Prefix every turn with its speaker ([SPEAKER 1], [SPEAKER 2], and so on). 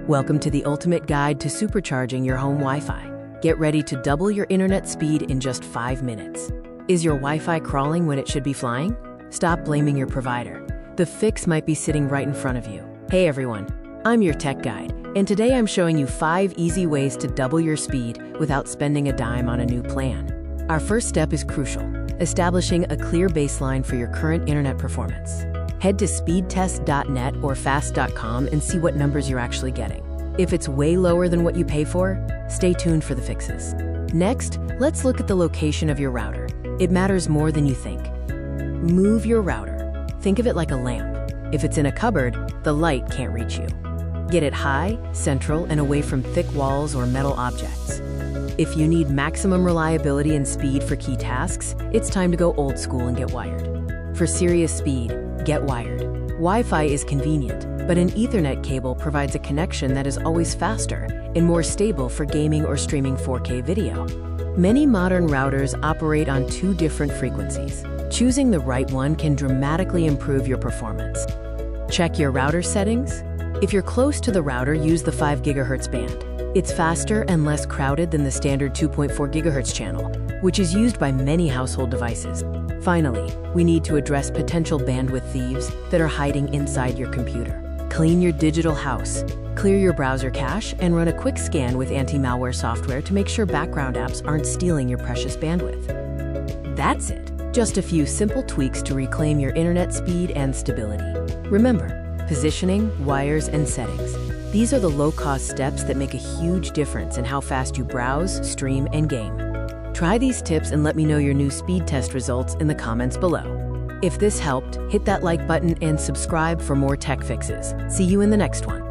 [SPEAKER 1] Welcome to the ultimate guide to supercharging your home Wi-Fi. Get ready to double your internet speed in just 5 minutes. Is your Wi-Fi crawling when it should be flying? Stop blaming your provider. The fix might be sitting right in front of you. Hey everyone, I'm your tech guide, and today I'm showing you 5 easy ways to double your speed without spending a dime on a new plan. Our first step is crucial: establishing a clear baseline for your current internet performance. Head to speedtest.net or fast.com and see what numbers you're actually getting. If it's way lower than what you pay for, stay tuned for the fixes. Next, let's look at the location of your router. It matters more than you think. Move your router. Think of it like a lamp. If it's in a cupboard, the light can't reach you. Get it high, central, and away from thick walls or metal objects. If you need maximum reliability and speed for key tasks, it's time to go old school and get wired. For serious speed, get wired. Wi-Fi is convenient, but an Ethernet cable provides a connection that is always faster and more stable for gaming or streaming 4K video. Many modern routers operate on 2 different frequencies. Choosing the right one can dramatically improve your performance. Check your router settings. If you're close to the router, use the 5 GHz band. It's faster and less crowded than the standard 2.4 GHz channel, which is used by many household devices. Finally, we need to address potential bandwidth thieves that are hiding inside your computer. Clean your digital house, clear your browser cache, and run a quick scan with anti-malware software to make sure background apps aren't stealing your precious bandwidth. That's it. Just a few simple tweaks to reclaim your internet speed and stability. Remember, positioning, wires, and settings. These are the low-cost steps that make a huge difference in how fast you browse, stream, and game. Try these tips and let me know your new speed test results in the comments below. If this helped, hit that like button and subscribe for more tech fixes. See you in the next one.